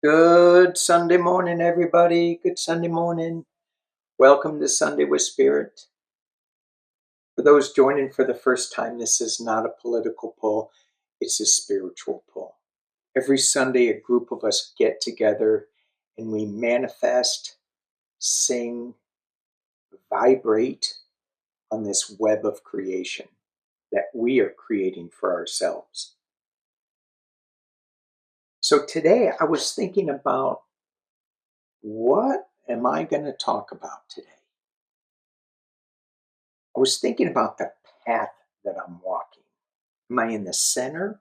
Good Sunday morning, everybody. Good Sunday morning. Welcome to Sunday with Spirit. For those joining for the first time, this is not a political pull, it's a spiritual pull. Every Sunday, a group of us get together and we manifest, sing, vibrate on this web of creation that we are creating for ourselves. So today, I was thinking about what am I going to talk about today? I was thinking about the path that I'm walking. Am I in the center?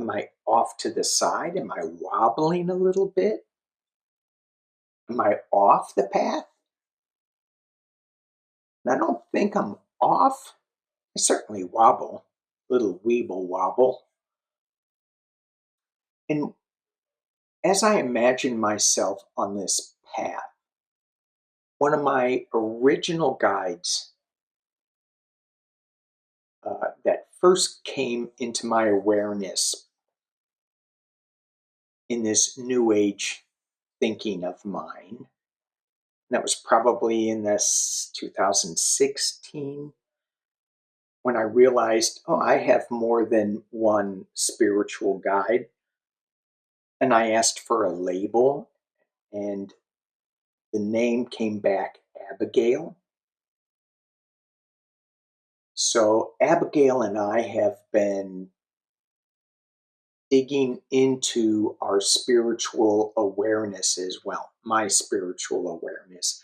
Am I off to the side? Am I wobbling a little bit? Am I off the path? And I don't think I'm off. I certainly wobble, little weeble wobble. And as I imagine myself on this path, one of my original guides that first came into my awareness in this new age thinking of mine. That was probably in this 2016 when I realized, oh, I have more than one spiritual guide. And I asked for a label, and the name came back Abigail. So Abigail and I have been digging into our spiritual awareness as well, my spiritual awareness,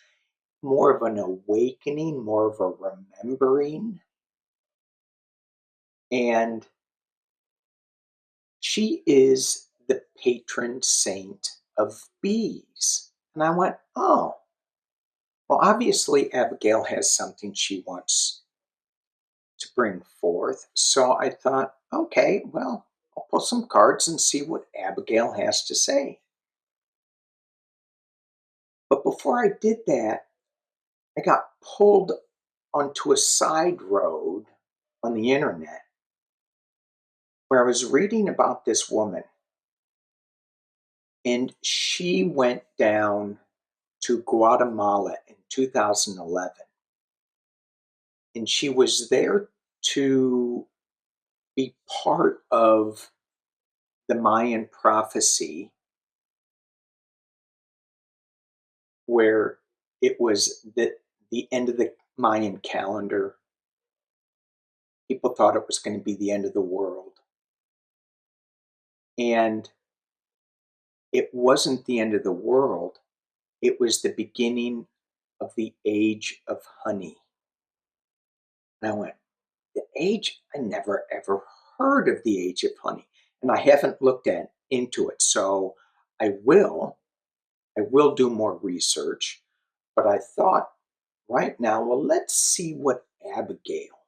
more of an awakening, more of a remembering. And she is the patron saint of bees. And I went, oh, well, obviously Abigail has something she wants to bring forth. So I thought, okay, well, I'll pull some cards and see what Abigail has to say. But before I did that, I got pulled onto a side road on the internet where I was reading about this woman. And she went down to Guatemala in 2011. And she was there to be part of the Mayan prophecy, where it was the end of the Mayan calendar. People thought it was going to be the end of the world. And it wasn't the end of the world, it was the beginning of the age of honey. And I went, the age? I never ever heard of the age of honey. And I haven't looked into it. So I will. I will do more research. But I thought right now, well, let's see what Abigail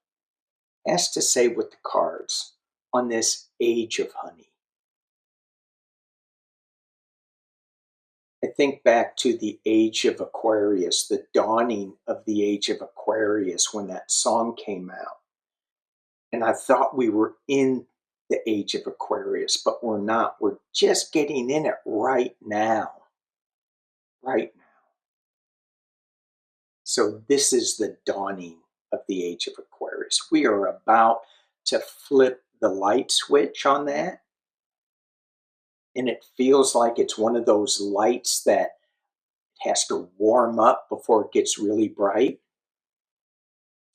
has to say with the cards on this age of honey. I think back to the age of Aquarius, the dawning of the age of Aquarius when that song came out. And I thought we were in the age of Aquarius, but we're not. We're just getting in it right now. Right now. So this is the dawning of the age of Aquarius. We are about to flip the light switch on that. And it feels like it's one of those lights that has to warm up before it gets really bright.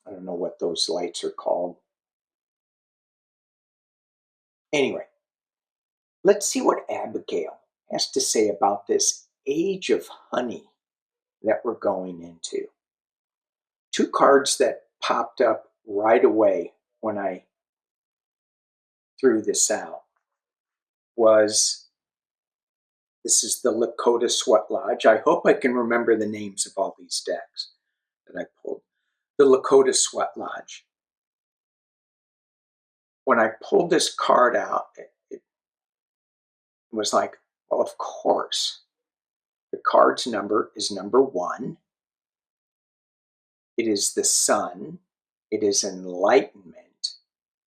I don't know what those lights are called. Anyway, let's see what Abigail has to say about this age of honey that we're going into. Two cards that popped up right away when I threw this out was, this is the Lakota Sweat Lodge. I hope I can remember the names of all these decks that I pulled. The Lakota Sweat Lodge. When I pulled this card out, it was like, well, of course. The card's number is number 1. It is the sun. It is enlightenment.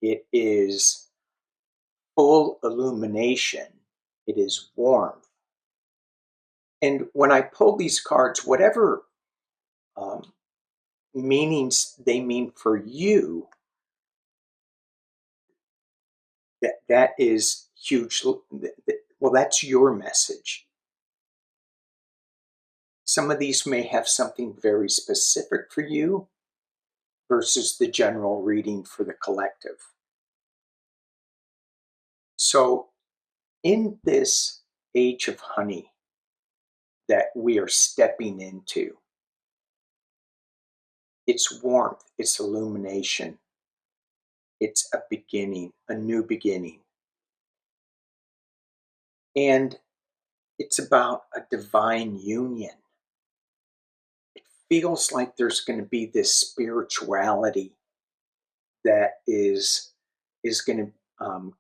It is full illumination. It is warmth. And when I pull these cards, whatever um, meanings they mean for you, that is huge. Well, that's your message. Some of these may have something very specific for you versus the general reading for the collective. So, in this age of honey that we are stepping into, it's warmth, it's illumination, it's a beginning, a new beginning. And it's about a divine union. It feels like there's going to be this spirituality that is going to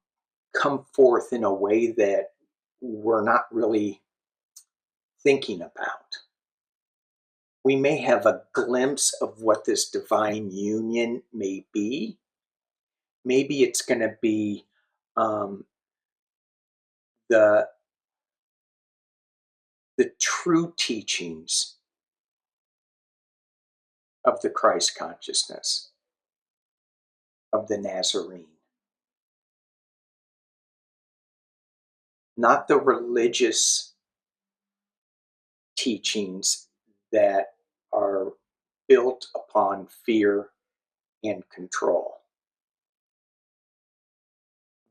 come forth in a way that we're not really thinking about. We may have a glimpse of what this divine union may be. Maybe it's going to be um, the true teachings of the Christ consciousness, of the Nazarene, not the religious teachings that are built upon fear and control,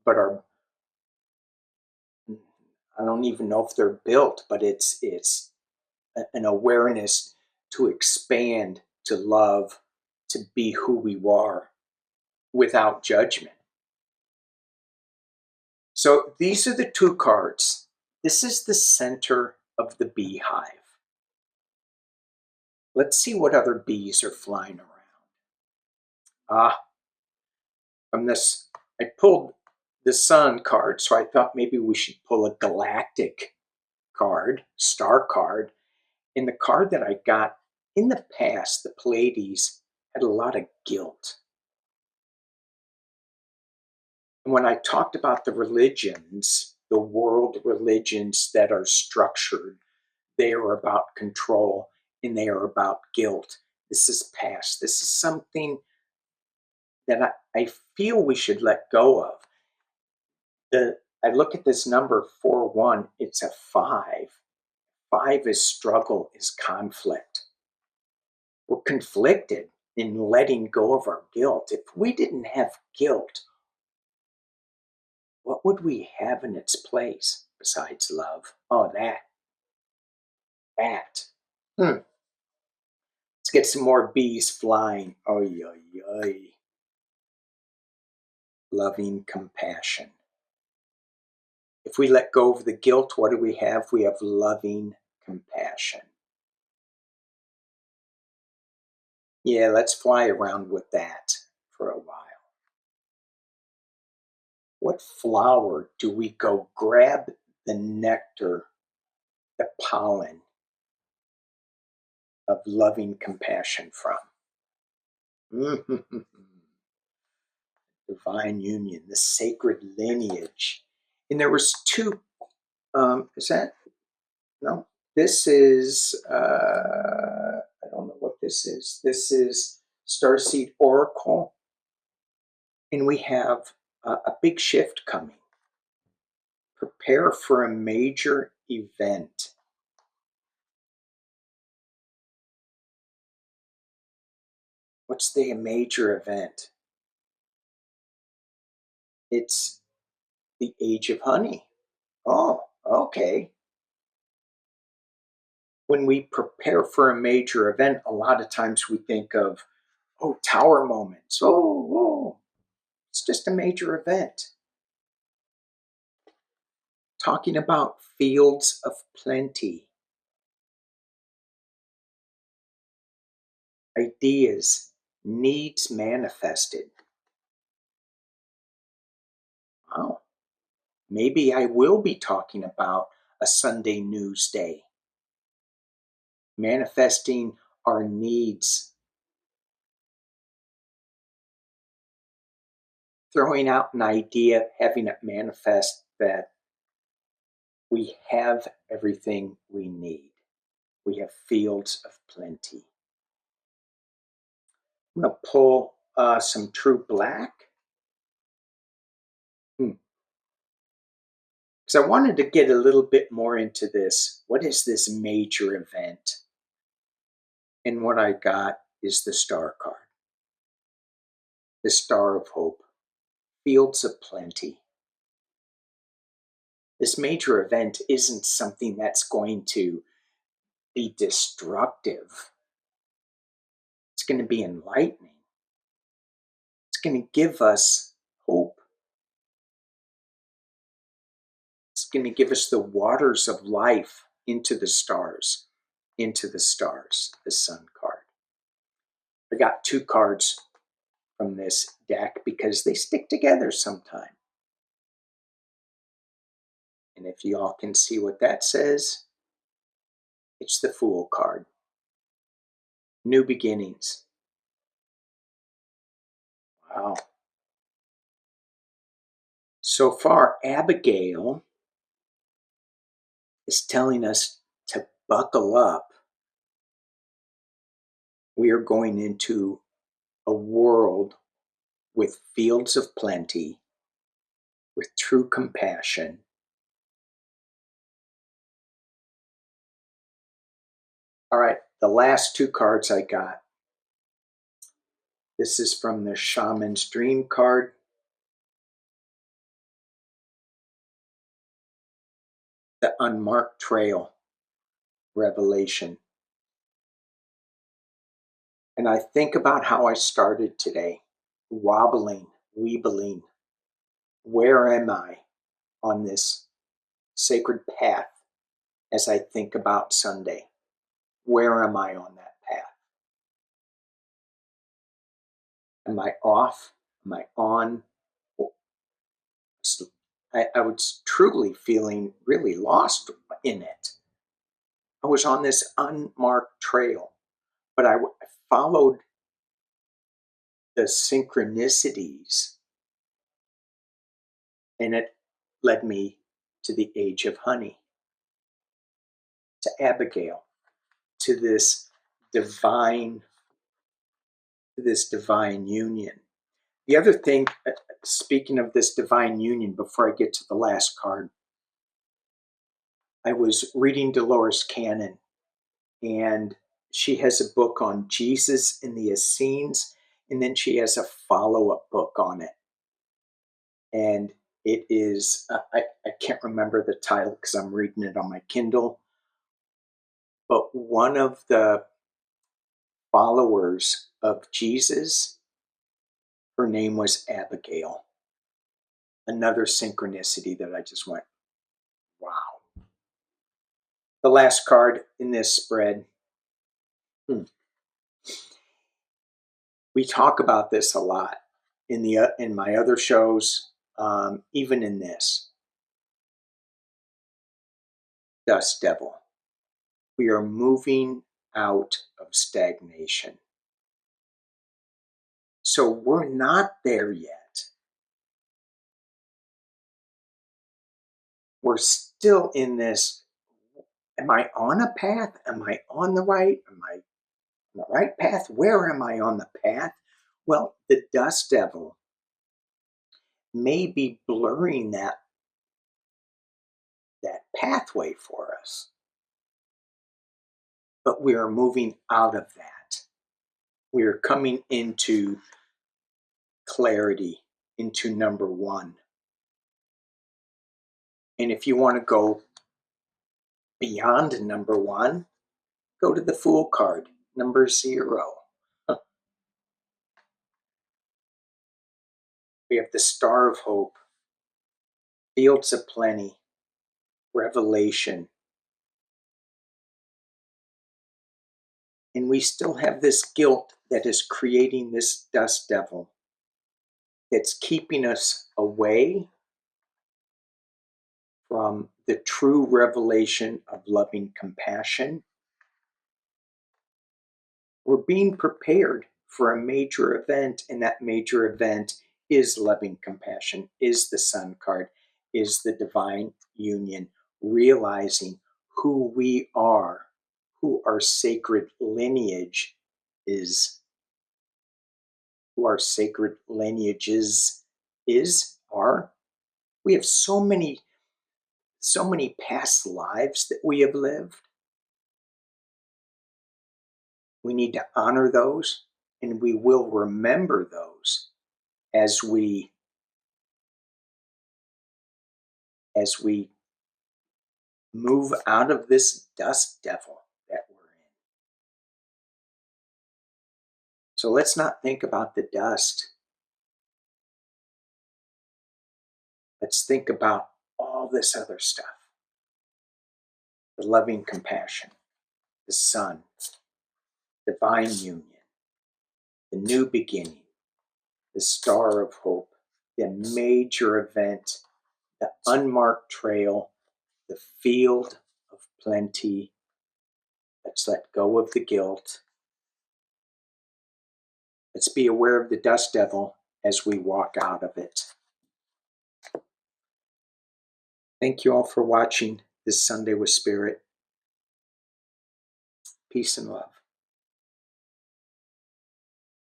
but are, I don't even know if they're built, but it's an awareness to expand, to love, to be who we are without judgment. So these are the two cards. This is the center of the beehive. Let's see what other bees are flying around. Ah, from this, I pulled the sun card, so I thought maybe we should pull a galactic card, star card. And the card that I got in the past, the Pleiades, had a lot of guilt. And when I talked about the religions, the world religions that are structured, they are about control and they are about guilt. This is past. This is something that I feel we should let go of. I look at this number 4-1, it's a 5. 5 is struggle, is conflict. We're conflicted in letting go of our guilt. If we didn't have guilt, what would we have in its place besides love? Oh, that. Let's get some more bees flying. Oy, oy, oy. Loving compassion. If we let go of the guilt, what do we have? We have loving compassion. Yeah, let's fly around with that for a while. What flower do we go grab the nectar, the pollen of loving compassion from? Divine union, the sacred lineage. And there was two, is that, no, this is, I don't know what this is. This is Starseed Oracle. And we have a big shift coming. Prepare for a major event. What's the major event? It's the age of honey. Oh, okay. When we prepare for a major event, a lot of times we think of, oh, tower moments. Oh, it's just a major event. Talking about fields of plenty, ideas, needs manifested. Wow. Maybe I will be talking about a Sunday news day, manifesting our needs, throwing out an idea, having it manifest that We have everything we need. We have fields of plenty. I'm going to pull some true black. Because I wanted to get a little bit more into this. What is this major event? And what I got is the Star card. The Star of Hope. Fields of plenty. This major event isn't something that's going to be destructive. It's going to be enlightening. It's going to give us hope. It's going to give us the waters of life into the stars, the Sun card. I got 2 cards from this deck because they stick together sometime. And if y'all can see what that says, it's the Fool card. New beginnings. Wow. So far, Abigail is telling us to buckle up. We are going into a world with fields of plenty, with true compassion. All right, the last 2 cards I got. This is from the Shaman's Dream card. The Unmarked Trail, Revelation. And I think about how I started today, wobbling, weebling. Where am I on this sacred path as I think about Sunday? Where am I on that path? Am I off? Am I on? I was truly feeling really lost in it. I was on this unmarked trail, but I followed the synchronicities, and it led me to the age of honey, to Abigail, to this divine union. The other thing, speaking of this divine union, before I get to the last card, I was reading Dolores Cannon, and she has a book on Jesus in the Essenes, and then she has a follow-up book on it. And it is, I can't remember the title because I'm reading it on my Kindle, but one of the followers of Jesus, her name was Abigail. Another synchronicity that I just went, wow. The last card in this spread. We talk about this a lot in my other shows, even in this. Dust Devil. We are moving out of stagnation. So we're not there yet. We're still in this. Am I on a path? Am I on the right? Am I on the right path? Where am I on the path? Well, the Dust Devil may be blurring that pathway for us. But we are moving out of that. We are coming into clarity, into number 1. And if you want to go beyond number 1, go to the Fool card, number 0. We have the Star of Hope, Fields of Plenty, Revelation. And we still have this guilt that is creating this Dust Devil that's keeping us away from the true revelation of loving compassion. We're being prepared for a major event, and that major event is loving compassion, is the Sun card, is the divine union. realizing who we are, who our sacred lineage is, who our sacred lineages are. We have so many past lives that we have lived. We need to honor those, and we will remember those as we move out of this dust devil that we're in. So let's not think about the dust. Let's think about all this other stuff. The loving compassion, the sun, divine union, the new beginning, the star of hope, the major event, the unmarked trail, the field of plenty. Let's let go of the guilt. Let's be aware of the dust devil as we walk out of it. Thank you all for watching this Sunday with Spirit. Peace and love.